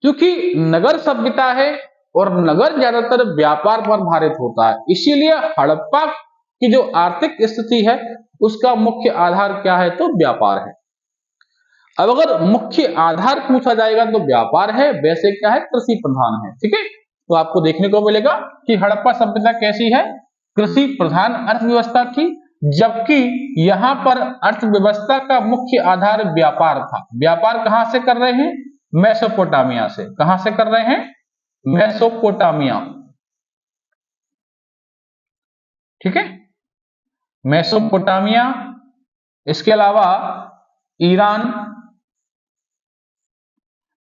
क्योंकि नगर सभ्यता है और नगर ज्यादातर व्यापार पर आधारित होता है, इसीलिए हड़प्पा की जो आर्थिक स्थिति है उसका मुख्य आधार क्या है, तो व्यापार है। अब अगर मुख्य आधार पूछा जाएगा तो व्यापार है, वैसे क्या है, कृषि प्रधान है। ठीक है, तो आपको देखने को मिलेगा कि हड़प्पा सभ्यता कैसी है, कृषि प्रधान अर्थव्यवस्था थी, जबकि यहां पर अर्थव्यवस्था का मुख्य आधार व्यापार था। व्यापार कहां से कर रहे हैं, मेसोपोटामिया से। कहां से कर रहे हैं, मेसोपोटामिया। ठीक है, मेसोपोटामिया, इसके अलावा ईरान,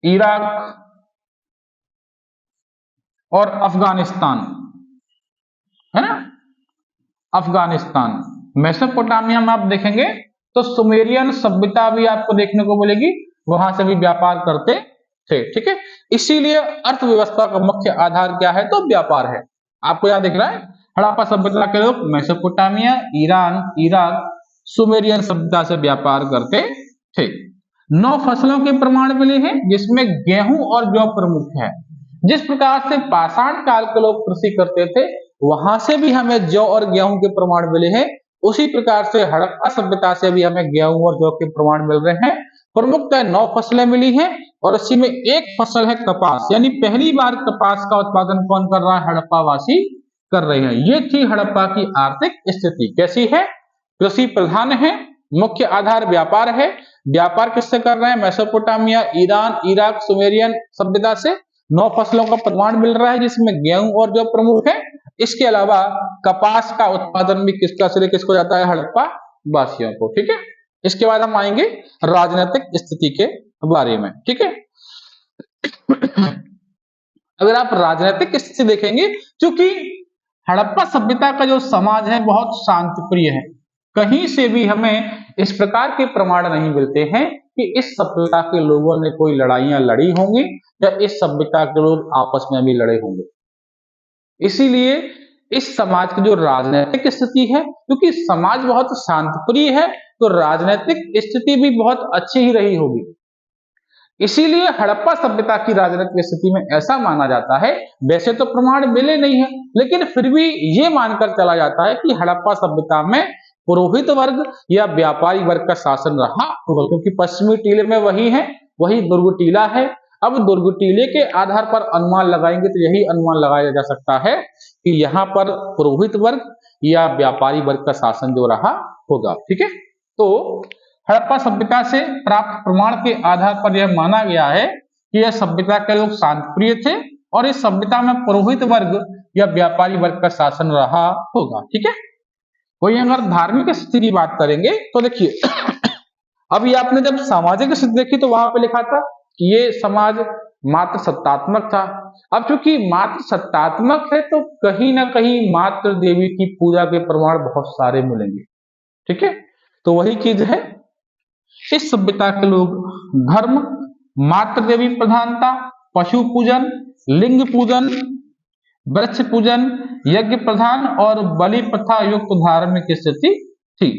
इराक और अफगानिस्तान, है ना, अफगानिस्तान। मेसोपोटामिया में आप देखेंगे तो सुमेरियन सभ्यता भी आपको देखने को मिलेगी, वहां से भी व्यापार करते थे। ठीक है, इसीलिए अर्थव्यवस्था का मुख्य आधार क्या है, तो व्यापार है। आपको यहाँ दिख रहा है, हड़प्पा सभ्यता के लोग मेसोपोटामिया, ईरान, इराक, सुमेरियन सभ्यता से व्यापार करते थे। 9 फसलों के प्रमाण मिले हैं, जिसमें गेहूं और जौ प्रमुख है। जिस प्रकार से पाषाण काल के लोग कृषि करते थे, वहां से भी हमें जौ और गेहूं के प्रमाण मिले हैं। उसी प्रकार से हड़प्पा सभ्यता से भी हमें गेहूं और जौ के प्रमाण मिल रहे हैं। प्रमुखतः 9 फसलें मिली हैं और इसी में एक फसल है कपास, यानी पहली बार कपास का उत्पादन कौन कर रहा है, हड़प्पा वासी कर रहे हैं। ये थी हड़प्पा की आर्थिक स्थिति। कैसी है, कृषि प्रधान है, मुख्य आधार व्यापार है। व्यापार किससे कर रहे हैं, मेसोपोटामिया, ईरान, इराक, सुमेरियन सभ्यता से। 9 फसलों का प्रमाण मिल रहा है, जिसमें गेहूं और जौ प्रमुख है। इसके अलावा कपास का उत्पादन भी किसका श्रेय किसको जाता है, हड़प्पा वासियों को। ठीक है, इसके बाद हम आएंगे राजनीतिक स्थिति के बारे में। ठीक है, अगर आप राजनीतिक स्थिति देखेंगे, क्योंकि हड़प्पा सभ्यता का जो समाज है बहुत शांतिप्रिय है, कहीं से भी हमें इस प्रकार के प्रमाण नहीं मिलते हैं कि इस सभ्यता के लोगों ने कोई लड़ाइयां लड़ी होंगी या इस सभ्यता के लोग आपस में भी लड़े होंगे। इसीलिए इस समाज की जो राजनीतिक स्थिति है, क्योंकि समाज बहुत शांतिप्रिय है, तो राजनीतिक स्थिति भी बहुत अच्छी ही रही होगी। इसीलिए हड़प्पा सभ्यता की राजनीतिक स्थिति में ऐसा माना जाता है, वैसे तो प्रमाण मिले नहीं है, लेकिन फिर भी ये मानकर चला जाता है कि हड़प्पा सभ्यता में पुरोहित वर्ग या व्यापारी वर्ग का शासन रहा होगा, क्योंकि पश्चिमी टीले में वही है, वही दुर्ग टीला है। अब दुर्ग टीले के आधार पर अनुमान लगाएंगे तो यही अनुमान लगाया जा सकता है कि यहाँ पर पुरोहित वर्ग या व्यापारी वर्ग का शासन जो रहा होगा। ठीक है, तो हड़प्पा सभ्यता से प्राप्त प्रमाण के आधार पर यह माना गया है कि यह सभ्यता के लोग शांतिप्रिय थे और इस सभ्यता में पुरोहित वर्ग या व्यापारी वर्ग का शासन रहा होगा। ठीक है, वही अगर धार्मिक स्थिति की बात करेंगे तो देखिए अभी आपने जब सामाजिक स्थिति देखी तो वहां पे लिखा था कि ये समाज मात्र सत्तात्मक था। अब चूंकि मात्र सत्तात्मक है तो कहीं ना कहीं मात्र देवी की पूजा के प्रमाण बहुत सारे मिलेंगे। ठीक है, तो वही चीज है, इस सभ्यता के लोग धर्म, मात्र देवी प्रधानता, पशु पूजन, लिंग पूजन, वृक्ष पूजन, यज्ञ प्रधान और बलि प्रथा युक्त धार्मिक स्थिति थी।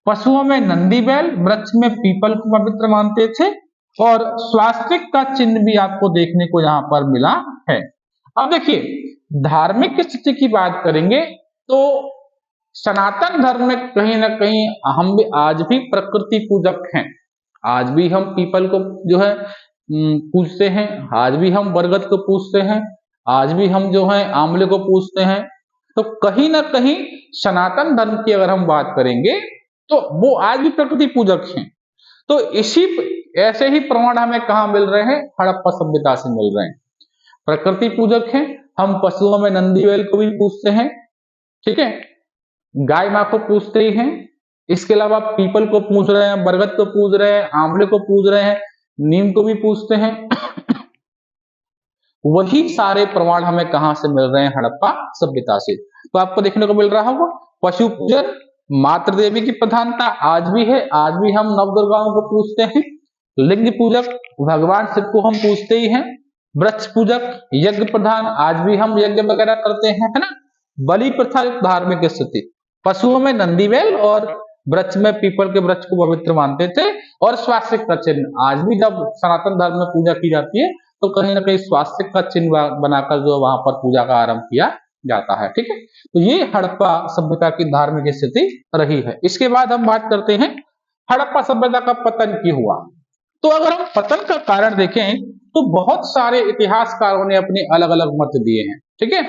पशुओं में नंदी बैल, वृक्ष में पीपल को पवित्र मानते थे और स्वास्तिक का चिन्ह भी आपको देखने को यहाँ पर मिला है। अब देखिए धार्मिक स्थिति की बात करेंगे तो सनातन धर्म में कहीं ना कहीं हम भी आज भी प्रकृति पूजक हैं। आज भी हम पीपल को जो है पूजते हैं, आज भी हम बरगद को पूजते हैं, आज भी हम जो है आंवले को पूजते हैं। तो कहीं ना कहीं सनातन धर्म की अगर हम बात करेंगे तो वो आज भी प्रकृति पूजक हैं। तो इसी ऐसे ही प्रमाण हमें कहाँ मिल रहे हैं, हड़प्पा सभ्यता से मिल रहे हैं। प्रकृति पूजक हैं, हम पशुओं में नंदी बैल को भी पूजते हैं। ठीक है, गाय माँ को पूजते ही हैं, इसके अलावा पीपल को पूज रहे हैं, बरगद को पूज रहे हैं, आंवले को पूज रहे हैं, नीम को भी पूजते हैं। वही सारे प्रमाण हमें कहां से मिल रहे हैं, हड़प्पा सभ्यता से। तो आपको देखने को मिल रहा होगा पशु पूजन, मातृ देवी की प्रधानता आज भी है, आज भी हम नवदुर्गाओं को पूजते हैं। लिंग पूजक, भगवान शिव को हम पूजते ही हैं। वृक्ष पूजक, यज्ञ प्रधान, आज भी हम यज्ञ वगैरह करते हैं, है ना। बलि प्रथा धार्मिक स्थिति, पशुओं में नंदी बैल और वृक्ष में पीपल के वृक्ष को पवित्र मानते थे। और स्वास्तिक का चिन्ह, आज भी जब सनातन धर्म में पूजा की जाती है तो कहीं ना कहीं स्वास्तिक का चिन्ह बनाकर जो वहां पर पूजा का आरंभ किया जाता है। ठीक है, तो ये हड़प्पा सभ्यता की धार्मिक स्थिति रही है। इसके बाद हम बात करते हैं हड़प्पा सभ्यता का पतन क्यों हुआ। तो अगर हम पतन का कारण देखें तो बहुत सारे इतिहासकारों ने अपने अलग अलग मत दिए हैं। ठीक है,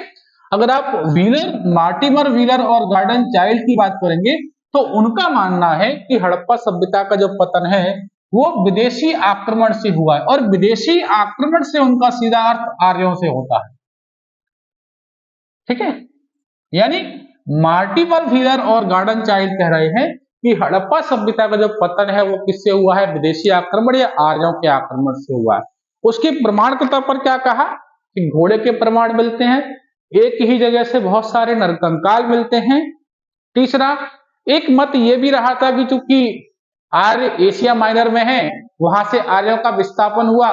अगर आप व्हीलर, मार्टिमर व्हीलर और गार्डन चाइल्ड की बात करेंगे तो उनका मानना है कि हड़प्पा सभ्यता का जो पतन है वो विदेशी आक्रमण से हुआ है, और विदेशी आक्रमण से उनका सीधा अर्थ आर्यों से होता है। ठीक है, यानी मार्टिमर व्हीलर और गार्डन चाइल्ड कह रहे हैं कि हड़प्पा सभ्यता का जो पतन है वो किससे हुआ है, विदेशी आक्रमण या आर्यों के आक्रमण से हुआ है। उसके प्रमाण के तौर पर क्या कहा कि घोड़े के प्रमाण मिलते हैं, एक ही जगह से बहुत सारे नरकंकाल मिलते हैं। तीसरा, एक मत ये भी रहा था कि चूंकि आर्य एशिया माइनर में है, वहां से आर्यों का विस्थापन हुआ,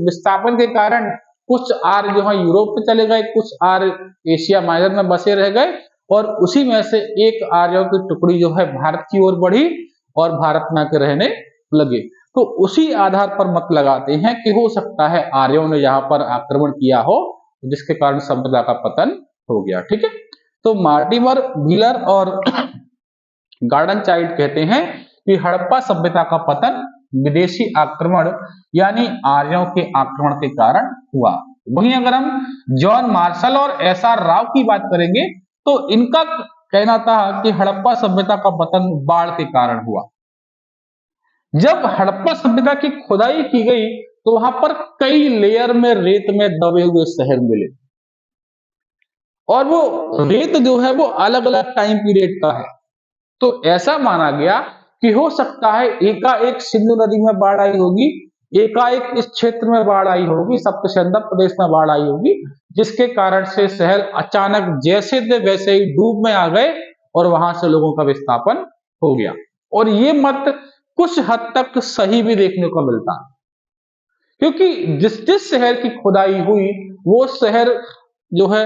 विस्थापन के कारण कुछ आर्य जो है यूरोप में चले गए, कुछ आर्य एशिया माइनर में बसे रह गए, और उसी में से एक आर्यों की टुकड़ी जो है भारत की ओर बढ़ी और भारत में आकर रहने लगे। तो उसी आधार पर मत लगाते हैं कि हो सकता है आर्यों ने यहाँ पर आक्रमण किया हो, जिसके कारण सभ्यता का पतन हो गया। ठीक है, तो मार्टिमर, व्हीलर और गार्डन चाइल्ड कहते हैं कि हड़प्पा सभ्यता का पतन विदेशी आक्रमण यानी आर्यों के आक्रमण के कारण हुआ। वहीं अगर हम जॉन मार्शल और एसआर राव की बात करेंगे तो इनका कहना था कि हड़प्पा सभ्यता का पतन बाढ़ के कारण हुआ। जब हड़प्पा सभ्यता की खुदाई की गई तो वहां पर कई लेयर में रेत में दबे हुए शहर मिले, और वो रेत जो है वो अलग अलग टाइम पीरियड का है। तो ऐसा माना गया कि हो सकता है एकाएक सिंधु नदी में बाढ़ आई होगी, एकाएक इस क्षेत्र में बाढ़ आई होगी, सप्तशृंग प्रदेश में बाढ़ आई होगी, जिसके कारण से शहर अचानक जैसे थे वैसे ही डूब में आ गए और वहां से लोगों का विस्थापन हो गया। और ये मत कुछ हद तक सही भी देखने को मिलता, क्योंकि जिस जिस शहर की खुदाई हुई वो शहर जो है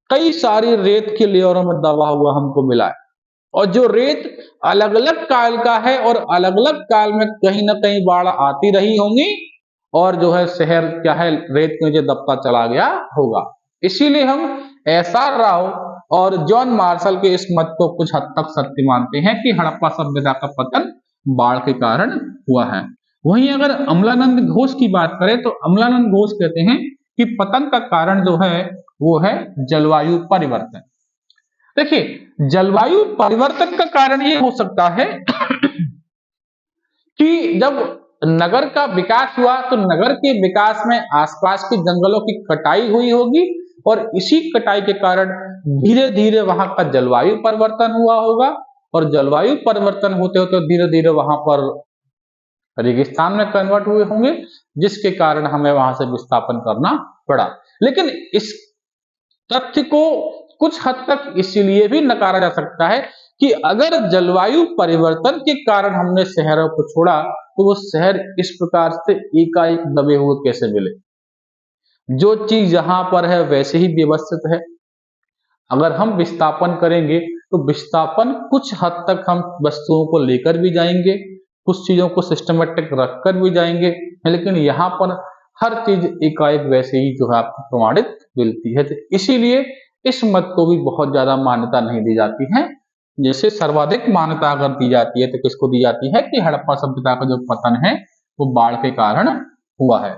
कई सारी रेत के लेयरों में दबा हुआ हमको मिला है, और जो रेत अलग अलग काल का है और अलग अलग काल में कहीं ना कहीं बाढ़ आती रही होंगी, और जो है शहर क्या है रेत के नीचे दबता चला गया होगा। इसीलिए हम एसआर राव और जॉन मार्शल के इस मत को कुछ हद तक सत्य मानते हैं कि हड़प्पा सभ्यता का पतन बाढ़ के कारण हुआ है। वहीं अगर अमलानंद घोष की बात करें तो अमलानंद घोष कहते हैं कि पतन का कारण जो है वो है जलवायु परिवर्तन। देखिए, जलवायु परिवर्तन का कारण ये हो सकता है कि जब नगर का विकास हुआ तो नगर के विकास में आसपास के जंगलों की कटाई हुई होगी, और इसी कटाई के कारण धीरे धीरे वहां का जलवायु परिवर्तन हुआ होगा, और जलवायु परिवर्तन होते होते धीरे धीरे वहां पर रेगिस्तान में कन्वर्ट हुए होंगे, जिसके कारण हमें वहां से विस्थापन करना पड़ा। लेकिन इस तथ्य को कुछ हद तक इसलिए भी नकारा जा सकता है कि अगर जलवायु परिवर्तन के कारण हमने शहरों को छोड़ा तो वो शहर इस प्रकार से एकाएक दबे हुए कैसे मिले। जो चीज जहां पर है वैसे ही व्यवस्थित है। अगर हम विस्थापन करेंगे तो विस्थापन कुछ हद तक हम वस्तुओं को लेकर भी जाएंगे, कुछ चीजों को सिस्टमेटिक रखकर भी जाएंगे, लेकिन यहाँ पर हर चीज एकाएक वैसे ही जो है आपको प्रमाणित मिलती है। तो इसीलिए इस मत को भी बहुत ज्यादा मान्यता नहीं दी जाती है। जैसे सर्वाधिक मान्यता अगर दी जाती है तो किसको दी जाती है कि हड़प्पा सभ्यता का जो पतन है वो बाढ़ के कारण हुआ है।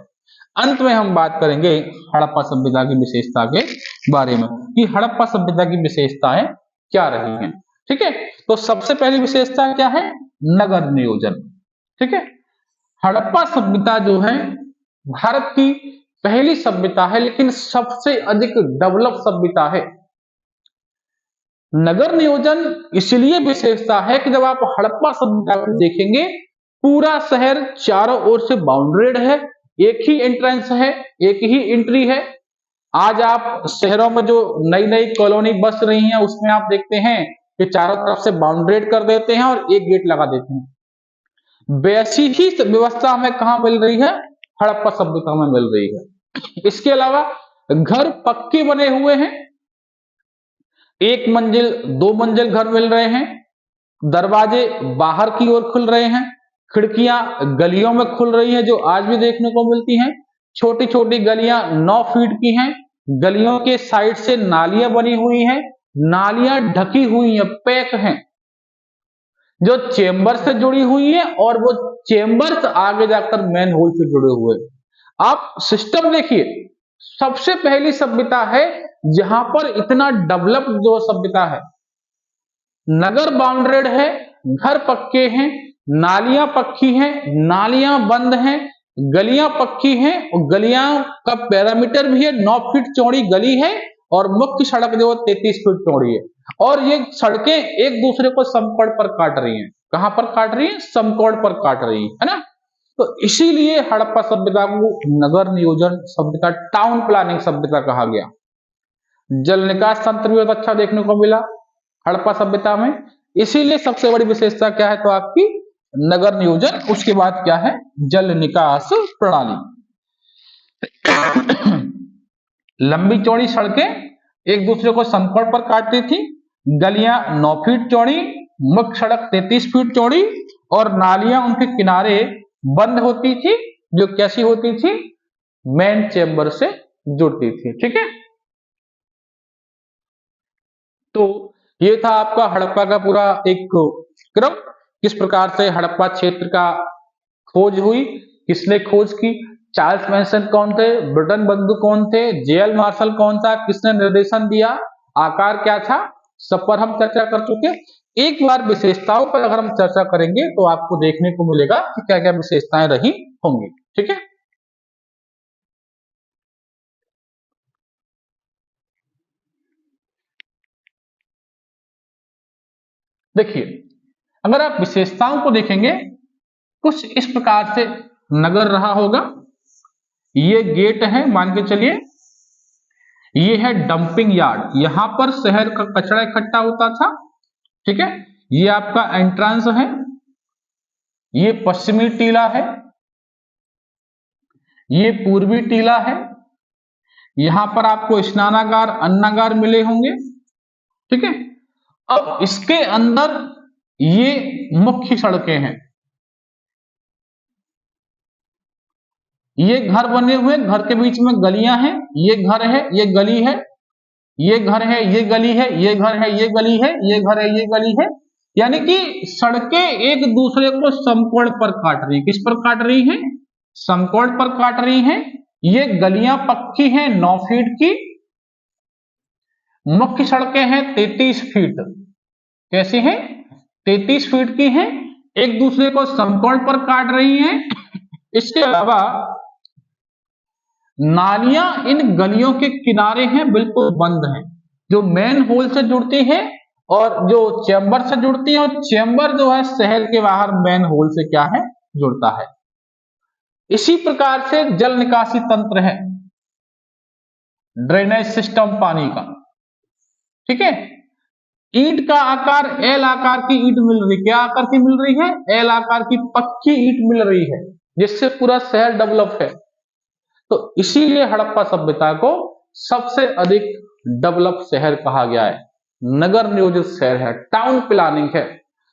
अंत में हम बात करेंगे हड़प्पा सभ्यता की विशेषता के बारे में कि हड़प्पा सभ्यता की विशेषताएं क्या रही हैं। ठीक है, तो सबसे पहली विशेषता क्या है? नगर नियोजन। ठीक है, हड़प्पा सभ्यता जो है भारत की पहली सभ्यता है, लेकिन सबसे अधिक डेवलप सभ्यता है। नगर नियोजन इसलिए विशेषता है कि जब आप हड़प्पा सभ्यता को देखेंगे पूरा शहर चारों ओर से बाउंड्रेड है, एक ही एंट्रेंस है, एक ही एंट्री है। आज आप शहरों में जो नई नई कॉलोनी बस रही हैं उसमें आप देखते हैं कि चारों तरफ से बाउंड्रेड कर देते हैं और एक गेट लगा देते हैं। वैसी ही व्यवस्था हमें कहां मिल रही है? हड़प्पा सभ्यता में मिल रही है। इसके अलावा घर पक्के बने हुए हैं, एक मंजिल दो मंजिल घर मिल रहे हैं, दरवाजे बाहर की ओर खुल रहे हैं, खिड़कियां गलियों में खुल रही हैं जो आज भी देखने को मिलती हैं। छोटी छोटी गलियां 9 फीट की हैं, गलियों के साइड से नालियां बनी हुई हैं, नालियां ढकी हुई हैं, पैक हैं, जो चेंबर से जुड़ी हुई है, और वो चेंबर्स आगे जाकर मेन होल से जुड़े हुए। आप सिस्टम देखिए, सबसे पहली सभ्यता है जहां पर इतना डेवलप जो सभ्यता है। नगर बाउंड्रेड है, घर पक्के हैं, नालियां पक्की हैं, नालियां बंद हैं, गलियां पक्की हैं, और गलियां का पैरामीटर भी है 9 फीट चौड़ी गली है, और मुख्य सड़क जो 33 फीट चौड़ी है, और ये सड़कें एक दूसरे को समकोण पर काट रही हैं। कहां पर काट रही हैं? समकोण पर काट रही है ना। तो इसीलिए हड़प्पा सभ्यता को नगर नियोजन सभ्यता, टाउन प्लानिंग सभ्यता कहा गया। जल निकास तंत्र भी बहुत अच्छा देखने को मिला हड़प्पा सभ्यता में। इसीलिए सबसे बड़ी विशेषता क्या है तो आपकी नगर नियोजन, उसके बाद क्या है जल निकास प्रणाली। लंबी चौड़ी सड़कें एक दूसरे को समकोण पर काटती थी, गलियां 9 फीट चौड़ी, मुख्य सड़क 33 फीट चौड़ी और नालियां उनके किनारे बंद होती थी, जो कैसी होती थी मेन चेंबर से जुड़ती थी। ठीक है, तो ये था आपका हड़प्पा का पूरा एक क्रम, किस प्रकार से हड़प्पा क्षेत्र का खोज हुई, किसने खोज की, चार्ल्स मैनसन कौन थे, ब्रिटन बंधु कौन थे, जेएल मार्शल कौन था, किसने निर्देशन दिया, आकार क्या था, सब पर हम चर्चा कर चुके। एक बार विशेषताओं पर अगर हम चर्चा करेंगे तो आपको देखने को मिलेगा कि क्या क्या विशेषताएं रही होंगी। ठीक है, देखिए अगर आप विशेषताओं को देखेंगे कुछ इस प्रकार से नगर रहा होगा। ये गेट है, मान के चलिए ये है डंपिंग यार्ड, यहां पर शहर का कचरा इकट्ठा होता था। ठीक है, ये आपका एंट्रेंस है, ये पश्चिमी टीला है, ये पूर्वी टीला है, यहां पर आपको स्नानागार अन्नागार मिले होंगे। ठीक है, अब इसके अंदर ये मुख्य सड़कें हैं, ये घर बने हुए, घर के बीच में गलियां हैं, ये घर है, ये गली है, ये घर है, ये गली है, ये घर है, ये गली है, ये घर है, ये गली है। यानी कि सड़कें एक दूसरे को समकोण पर काट रही, किस पर काट रही हैं समकोण पर काट रही हैं। ये गलियां पक्की हैं 9 फीट की, मुख्य सड़कें हैं 33 फीट, कैसी हैं 33 फीट की हैं, एक दूसरे को समकोण पर काट रही हैं। इसके अलावा नालियां इन गलियों के किनारे हैं, बिल्कुल बंद हैं, जो मेन होल से जुड़ती है और जो चैम्बर से जुड़ती है, और चैम्बर जो है शहर के बाहर मेन होल से क्या है जुड़ता है। इसी प्रकार से जल निकासी तंत्र है, ड्रेनेज सिस्टम पानी का। ठीक है, ईंट का आकार एल आकार की ईंट मिल रही, क्या आकार की मिल रही है एल आकार की पक्की ईंट मिल रही है, जिससे पूरा शहर डेवलप है। तो इसीलिए हड़प्पा सभ्यता को सबसे अधिक डेवलप शहर कहा गया है, नगर नियोजित शहर है, टाउन प्लानिंग है।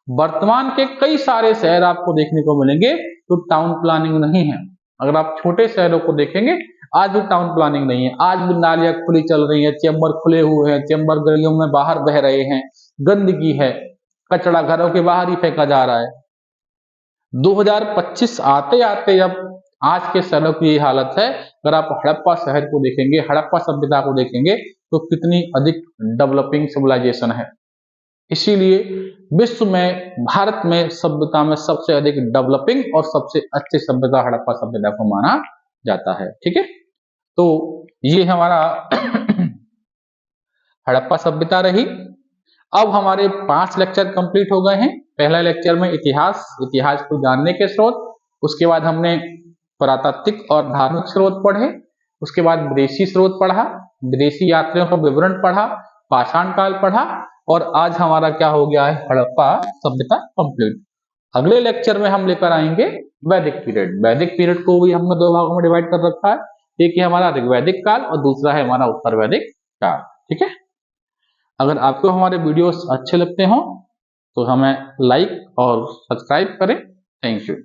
वर्तमान के कई सारे शहर आपको देखने को मिलेंगे तो टाउन प्लानिंग नहीं है। अगर आप छोटे शहरों को देखेंगे आज भी टाउन प्लानिंग नहीं है, आज भी नालियां खुली चल रही है, चैम्बर खुले हुए हैं, चैम्बर गलियों में बाहर बह रहे हैं, गंदगी है, कचरा घरों के बाहर ही फेंका जा रहा है। 2025 आते आते अब आज के शहरों की ये हालत है। अगर आप हड़प्पा शहर को देखेंगे, हड़प्पा सभ्यता को देखेंगे तो कितनी अधिक डेवलपिंग सिविलाइजेशन है। इसीलिए विश्व में, भारत में सभ्यता में सबसे अधिक डेवलपिंग और सबसे अच्छी सभ्यता हड़प्पा सभ्यता को माना जाता है। ठीक है, तो ये हमारा हड़प्पा सभ्यता रही। अब हमारे 5 लेक्चर कंप्लीट हो गए हैं। पहला लेक्चर में इतिहास, इतिहास को जानने के स्रोत, उसके बाद हमने पुरातात्विक और धार्मिक स्रोत पढ़े, उसके बाद विदेशी स्रोत पढ़ा, विदेशी यात्रियों का विवरण पढ़ा, पाषाण काल पढ़ा, और आज हमारा क्या हो गया है हड़प्पा सभ्यता कंप्लीट। अगले लेक्चर में हम लेकर आएंगे वैदिक पीरियड। वैदिक पीरियड को भी हमने 2 भागों में डिवाइड कर रखा है, एक है हमारा ऋग्वैदिक काल और दूसरा है हमारा उत्तर वैदिक काल। ठीक है, अगर आपको हमारे वीडियोस अच्छे लगते हो तो हमें लाइक और सब्सक्राइब करें। Thank you.